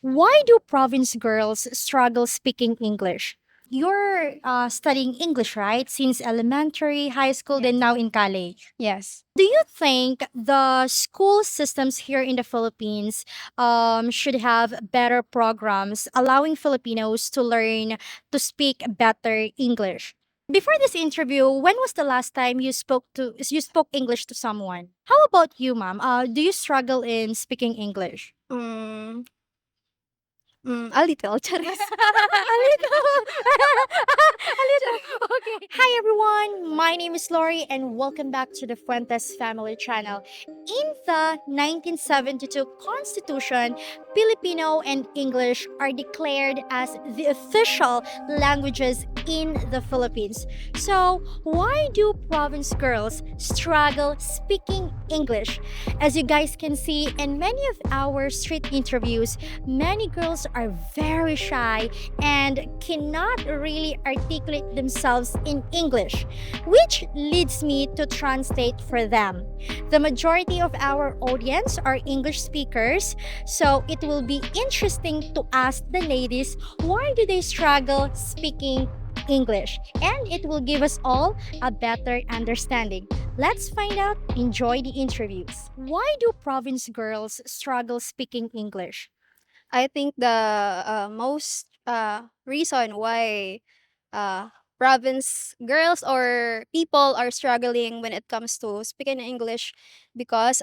Why do province girls struggle speaking English? You're studying English, right? Since elementary, high school, then now in college. Yes. Do you think the school systems here in the Philippines should have better programs allowing Filipinos to learn to speak better English? Before this interview, when was the last time you spoke English to someone? How about you, ma'am? Do you struggle in speaking English? Mm, a little. Charis. A little. A little. Okay. Hi everyone. My name is Lorie and welcome back to the Fuentes Family Channel. In the 1972 Constitution, Filipino and English are declared as the official languages in the Philippines. So, why do province girls struggle speaking English? As you guys can see in many of our street interviews, many girls are very shy and cannot really articulate themselves in English, which leads me to translate for them. The majority of our audience are English speakers, so it will be interesting to ask the ladies why do they struggle speaking English, and it will give us all a better understanding. Let's find out. Enjoy the interviews. Why do province girls struggle speaking English? I think the most reason why uh, province girls or people are struggling when it comes to speaking English because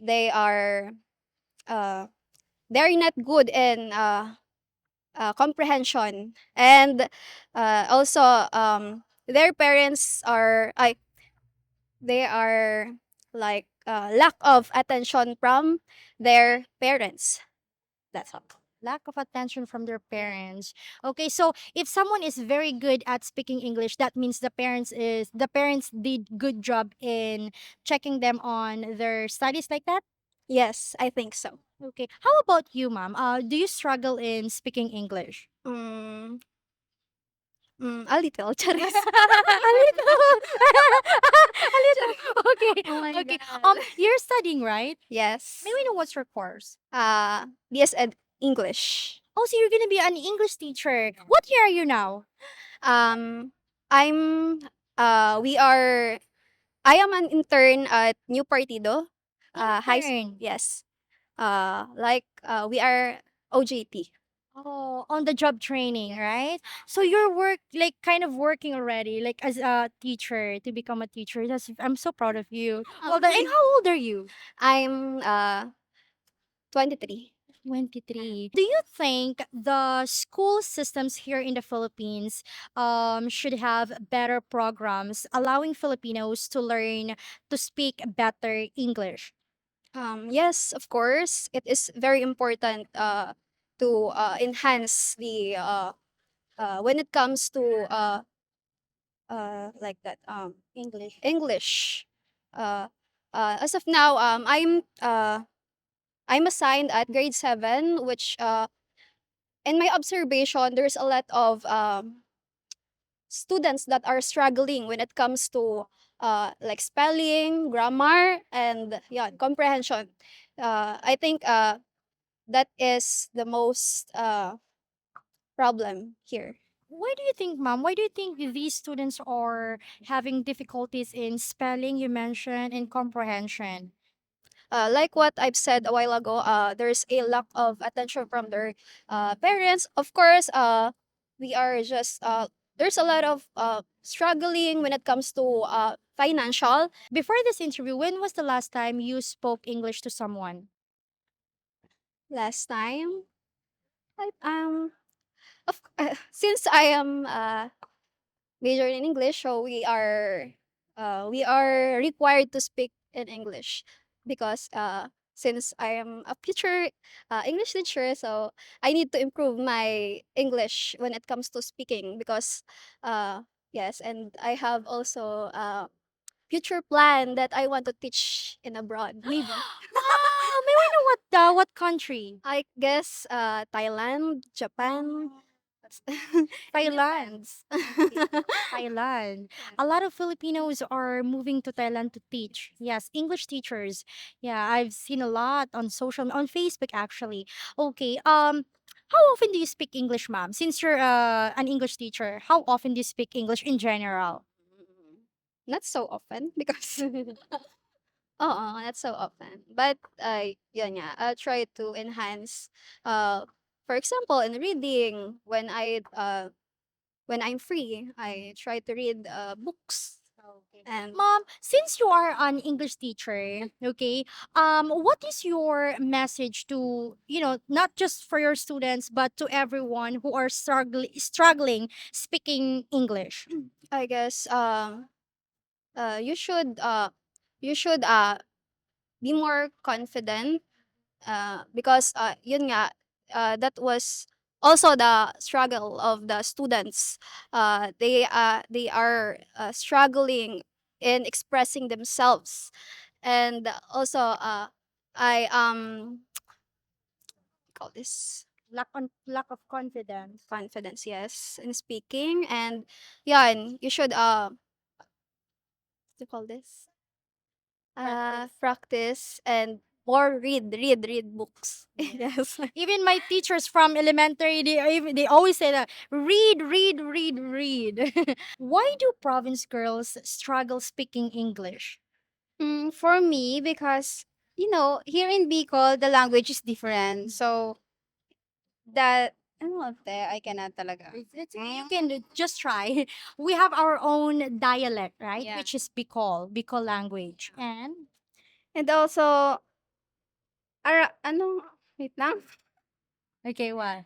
they are uh, they're not good in comprehension, and also their parents are they are like lack of attention from their parents. That's all. Lack of attention from their parents. Okay, so if someone is very good at speaking English, that means the parents did good job in checking them on their studies like that. Yes, I think so. Okay. How about you, ma'am? Do you struggle in speaking English? Mm, a little. Charis. A little. A little. Okay. Oh my Okay. god. You're studying, right? Yes. May we know what's your course? BS Ed English. Oh, so you're gonna be an English teacher. What year are you now? Um, I'm we are I am an intern at New Partido. Intern. Yes. We are OJT. Oh, on the job training, right? So you're like kind of working already, like as a teacher to become a teacher. I'm so proud of you. Well done. And how old are you? I'm 23. 23. Do you think the school systems here in the Philippines should have better programs allowing Filipinos to learn to speak better English? Yes, of course. It is very important to enhance the when it comes to like that English. Uh, as of now, I'm assigned at grade 7, which in my observation, there's a lot of students that are struggling when it comes to like spelling, grammar, and yeah, comprehension. I think that is the most problem here. Why do you think, ma'am? Why do you think these students are having difficulties in spelling, you mentioned, and comprehension? Like what I've said a while ago, there's a lack of attention from their parents. Of course, we are just there's a lot of struggling when it comes to financial. Before this interview, when was the last time you spoke English to someone? Last time, since I am major in English, so we are required to speak in English because since I am a future English teacher, so I need to improve my English when it comes to speaking because yes, and I have also a future plan that I want to teach in abroad. Maybe. Wow! May we know what country? I guess Thailand, Japan. Thailand. Depends. Thailand. A lot of Filipinos are moving to Thailand to teach. Yes, English teachers. Yeah, I've seen a lot on on Facebook actually. Okay. How often do you speak English, ma'am? Since you're an English teacher, how often do you speak English in general? Not so often because not so often. But yun nga, I'll try to enhance for example in reading when I'm free, I try to read books. And Mom, since you are an English teacher, okay, what is your message to, not just for your students, but to everyone who are struggling speaking English? I guess you should be more confident because yun nga that was also the struggle of the students. They are struggling in expressing themselves, and also I call this Lack of confidence. confidence, yes, in speaking. And yeah, and you should what do you call this, practice and more read books. Yes. Even my teachers from elementary, they always say that read, read, read, read. Why do province girls struggle speaking English? For me, because here in Bicol, the language is different. So that ano ate, I cannot talaga. You can just try. We have our own dialect, right? Yeah. Which is Bicol language. And And also, wait lang. okay, what?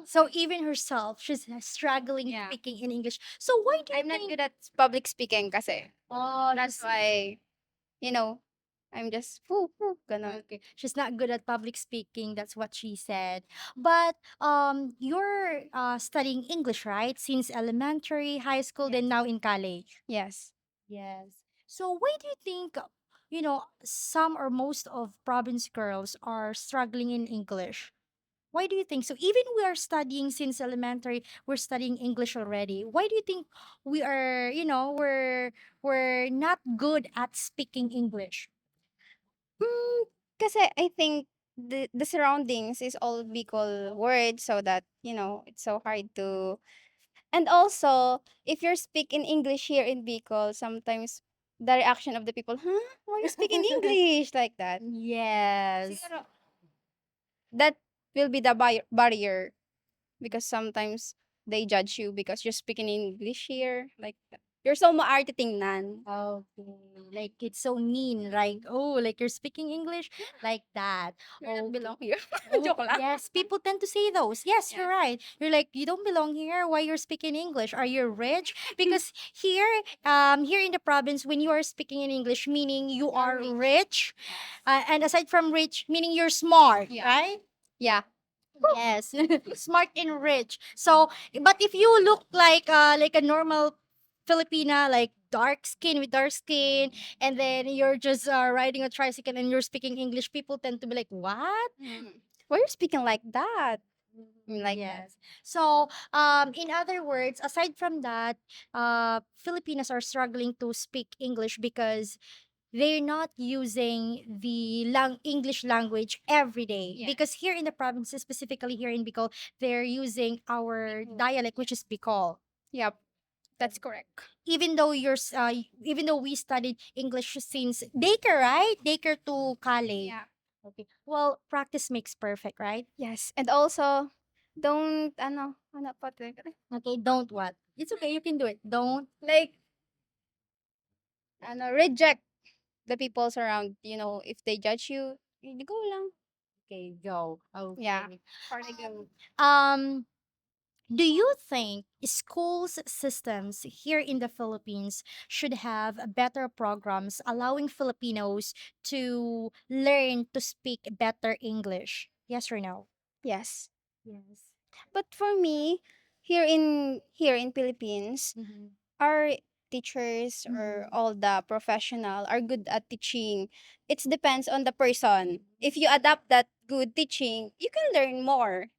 So even herself, she's struggling Yeah. speaking in English. So why do you I'm not think? good at public speaking kasi. Oh, That's why, you know, I'm just, ganon. okay. She's not good at public speaking. That's what she said. But you're studying English, right? Since elementary, high school, then now in college. Yes. Yes. So why do you think, some or most of province girls are struggling in English? Why do you think so? Even we are studying since elementary, we're studying English already. Why do you think we are, we're not good at speaking English? Mm, kasi I think the surroundings is all Bicol words, so that, it's so hard to. And also, if you're speaking English here in Bicol, sometimes the reaction of the people, huh? Why are you speaking English like that? Yes. Siguro, that will be the barrier, because sometimes they judge you because you're speaking English here, like that. You're so maarte tingnan. Okay. Like it's so mean, like oh, like you're speaking English like that. You don't Oh, belong here. oh, Joke lang. yes, people tend to say those. Yes, Yeah. you're right. You're like you don't belong here. Why you're speaking English? Are you rich? Because here in the province, when you are speaking in English, meaning you are rich, and aside from rich, meaning you're smart, Yeah. right? Yeah. Yes, smart and rich. So, but if you look like a normal Filipina, like dark skin with dark skin, and then you're just riding a tricycle and you're speaking English, people tend to be like, "What?" Why are you speaking like that? Like that. Yes. So, in other words, aside from that, Filipinas are struggling to speak English because they're not using the English language every day. Yeah. Because here in the provinces, specifically here in Bicol, they're using our dialect, which is Bicol. Yep. That's correct. Even though we studied English since daycare, right? Daycare to college. Yeah. Okay. Well, practice makes perfect, right? Yes. And also, don't, ano pa to? Okay, don't what? It's okay, you can do it. Don't. Like, reject the peoples around, if they judge you, go lang. Okay, go. Yeah. Okay. Or like, Um, do you think schools systems here in the Philippines should have better programs allowing Filipinos to learn to speak better English? Yes or no? yes. Yes. But for me, here in Philippines, Mm-hmm. our teachers or Mhm. all the professional are good at teaching. It depends on the person. If you adapt that good teaching, you can learn more.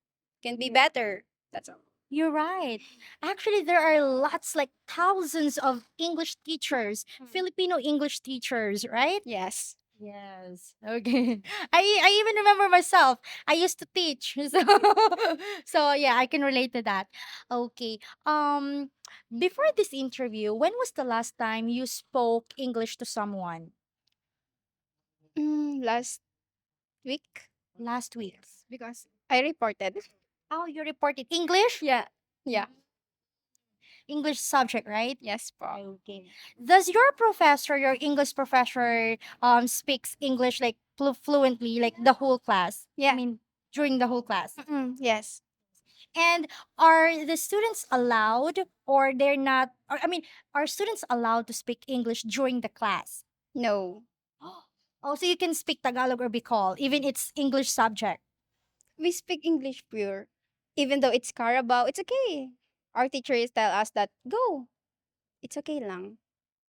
Can be better. That's all. You're right. Actually, there are lots, like thousands of English teachers, Filipino English teachers, right? Yes. Yes. Okay. I even remember myself. I used to teach. So yeah, I can relate to that. Okay. Before this interview, when was the last time you spoke English to someone? Last week, Last week. because I reported. Oh, you reported English? Yeah. Yeah. English subject, right? Yes po. Okay. Does your professor, your English professor, speaks English like fluently, like the whole class? I Yeah. mean, during the whole class. Yes. And are the students allowed, or they're not? Or I mean, are students allowed to speak English during the class? No. Oh, so you can speak Tagalog or Bicol, even it's English subject. We speak English pure. Even though it's Carabao, it's okay. Our teachers tell us that, go. It's okay lang.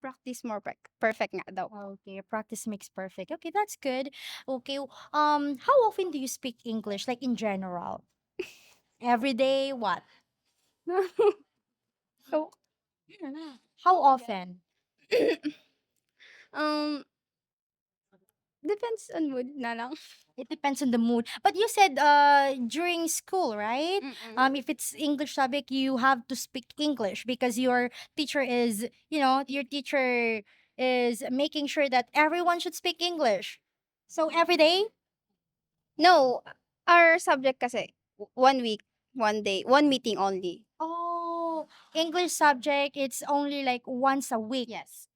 Practice more perfect nga daw. Okay, practice makes perfect. Okay, that's good. Okay, how often do you speak English, like in general? Every day? What? So, How often? um, depends on mood na lang. It depends on the mood. But you said during school, right? Mm-mm. If it's English subject, you have to speak English because your teacher is, your teacher is making sure that everyone should speak English. So every day? No, our subject kasi, 1 week, 1 day, 1 meeting only. Oh, English subject, it's only like once a week. Yes.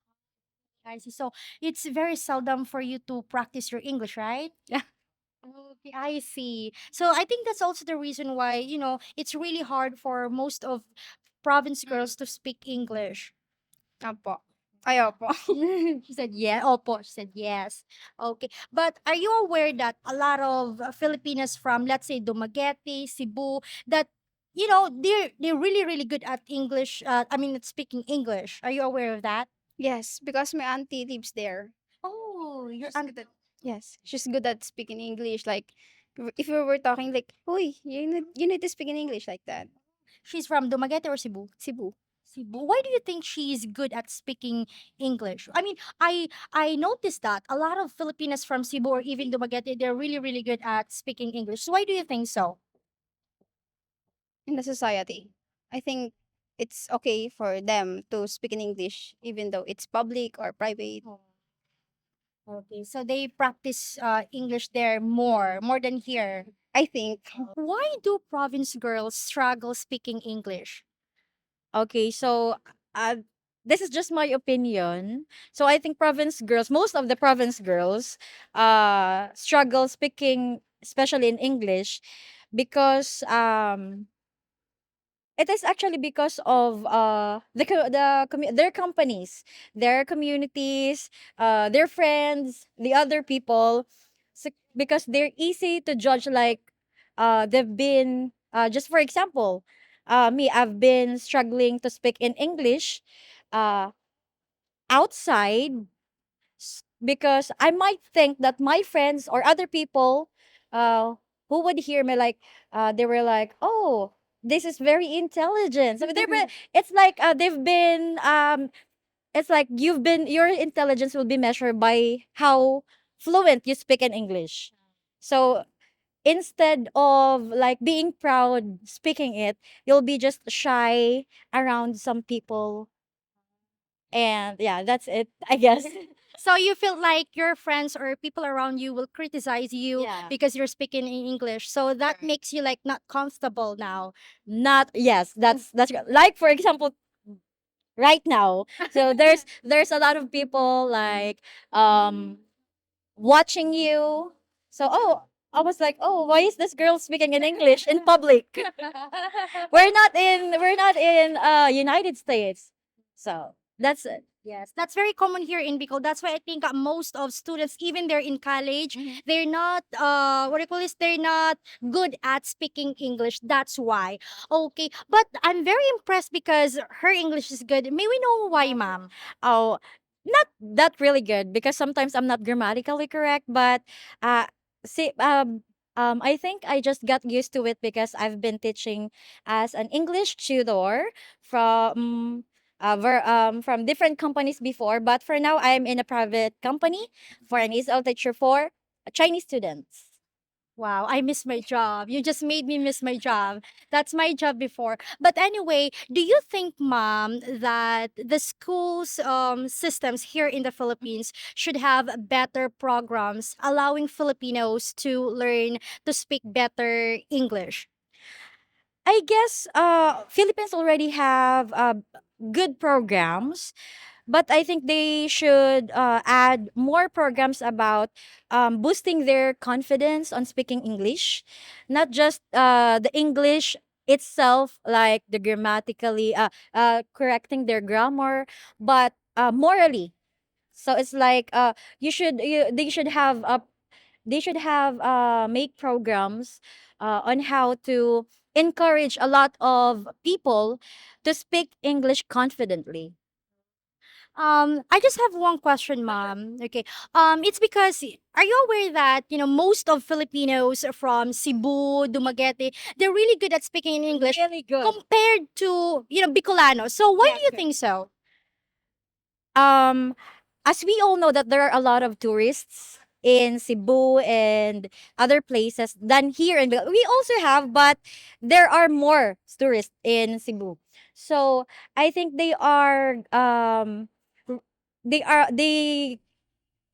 I see. So it's very seldom for you to practice your English, right? Yeah. Okay, I see. So I think that's also the reason why, it's really hard for most of province girls to speak English. Opo. Ay, opo. She said, yeah. Opo, she said, yes. Okay. But are you aware that a lot of Filipinas from, let's say, Dumaguete, Cebu, that, they're really, really good at English. I mean, at speaking English. Are you aware of that? Yes, because my auntie lives there. Oh, your She's aunt. good at, yes, she's good at speaking English. Like, if we were talking like, "Hoy, you need to speak in English," like that. She's from Dumaguete or Cebu? Cebu. Cebu. Why do you think she's good at speaking English? I mean, I noticed that a lot of Filipinas from Cebu or even Dumaguete, they're really, really good at speaking English. So why do you think so? In the society, I think it's okay for them to speak in English, even though it's public or private. Okay, so they practice English there more than here. I think. Why do province girls struggle speaking English? Okay, so uh, this is just my opinion. So I think province girls, most of the province girls, struggle speaking, especially in English, because it is actually because of their companies, their communities, their friends, the other people, because they're easy to judge. Like, they've been, just for example, me, I've been struggling to speak in English, uh, outside, because I might think that my friends or other people, uh, who would hear me, like, they were like, "Oh, this is very intelligent." So it's like, they've been, it's like your intelligence will be measured by how fluent you speak in English. So instead of like being proud speaking it, you'll be just shy around some people, and yeah, that's it, I guess. So you feel like your friends or people around you will criticize you Yeah. because you're speaking in English. So that makes you like not comfortable now. Not, yes, that's like, for example, right now. So there's a lot of people like, um watching you. So, oh, I was like, "Oh, why is this girl speaking in English in public?" We're not in United States. So, that's it. Yes, that's very common here in Bicol. That's why I think most of students, even they're in college, they're not what do you call this? They're not good at speaking English. That's why. Okay, but I'm very impressed because her English is good. May we know why, ma'am? Oh, not that really good, because sometimes I'm not grammatically correct, but uh see I think I just got used to it because I've been teaching as an English tutor from from different companies before, but for now I'm in a private company for an ESL teacher for Chinese students. Wow, I miss my job. You just made me miss my job. That's my job before. But anyway, do you think, mom, that the schools systems here in the Philippines should have better programs allowing Filipinos to learn to speak better English? I guess Philippines already have good programs, but I think they should add more programs about boosting their confidence on speaking English, not just the English itself, like the grammatically correcting their grammar, but morally. So it's like they should have make programs on how to encourage a lot of people to speak English confidently. I just have one question, mom. Okay. It's because are you aware that most of Filipinos from Cebu, Dumaguete, they're really good at speaking in English Really good. compared to Bicolanos. So why do you Yes. think so? Um, as we all know that there are a lot of tourists in Cebu and other places than here in we also have, but there are more tourists in Cebu. So I think r- they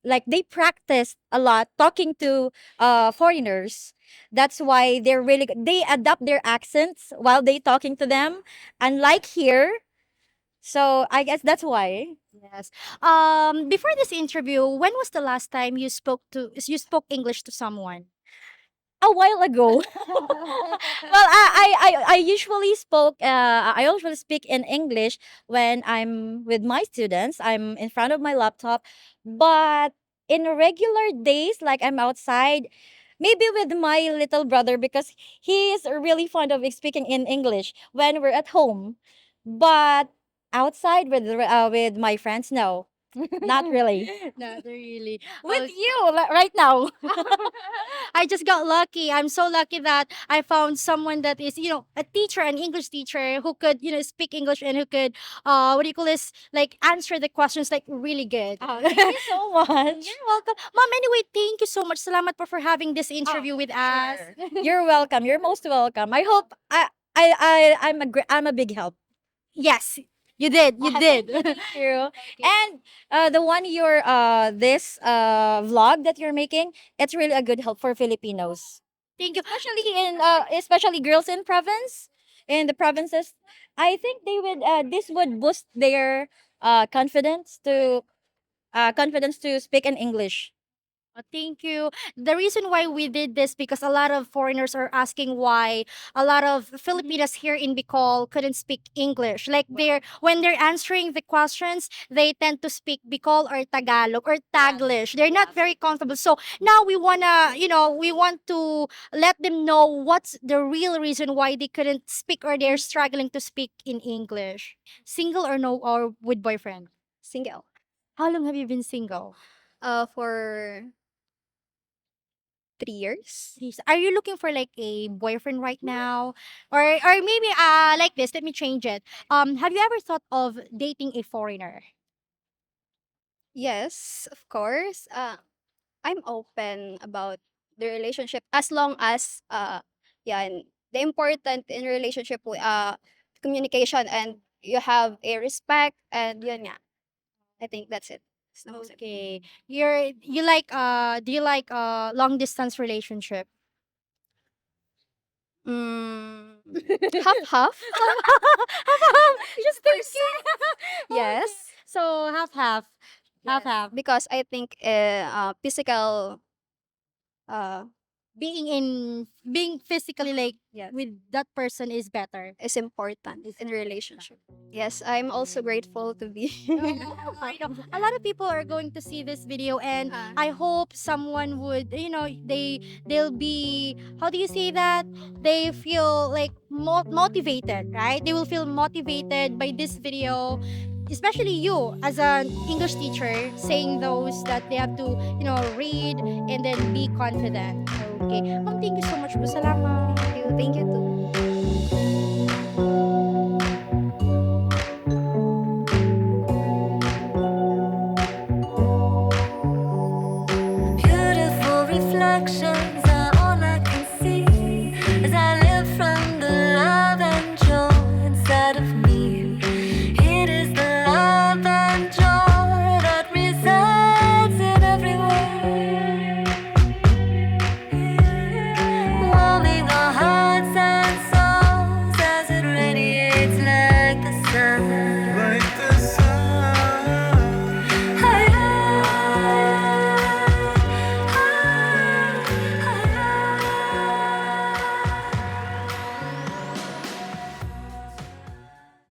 like they practice a lot talking to foreigners. That's why they're really they adapt their accents while they talking to them, unlike here. So I guess that's why. Yes. Before this interview, when was the last time you spoke English to someone? A while ago. Well, I usually I usually speak in English when I'm with my students. I'm in front of my laptop, but in regular days, like I'm outside, maybe with my little brother because he is really fond of speaking in English when we're at home. But outside with my friends, no, not really. Not really. With you right now. I just got lucky. I'm so lucky that I found someone that is, a teacher, an English teacher who could, speak English and who could, what do you call this? Like answer the questions like really good. Oh, thank you so much. You're welcome. Mom, anyway, thank you so much. Salamat po for having this interview with us. You're welcome. You're most welcome. I hope I'm a big help. Yes, you did. You did. Thank you. And the one your this vlog that you're making, it's really a good help for Filipinos, Thank you. especially girls in the provinces. I think they would this would boost their confidence to speak in English. Thank you. The reason why we did this because a lot of foreigners are asking why a lot of Filipinas here in Bicol couldn't speak English. Like when they're answering the questions, they tend to speak Bicol or Tagalog or Taglish. They're not very comfortable. So now we want to let them know what's the real reason why they couldn't speak or they're struggling to speak in English. Single or no or with boyfriend? Single. How long have you been single? For 3 years. Are you looking for like a boyfriend right now? Or maybe like this, let me change it. Have you ever thought of dating a foreigner? Yes, of course. I'm open about the relationship as long as yeah, and the important in relationship communication and you have a respect and yun nga. I think that's it. It's the most Okay. You like do you like long distance relationship? Mm, half half. Just thinking. Yes. So half half. Half Yes, half. because I think physical uh Being physically like yes with that person is better. is important in relationship. Yes, I'm also grateful to be. I know. A lot of people are going to see this video and I hope someone would they'll be, how do you say that, they feel like motivated, right? They will feel motivated by this video especially you as an English teacher, saying those that they have to, read and then be confident. Okay. Ma'am, thank you so much po. Salamat. Thank you. Thank you too.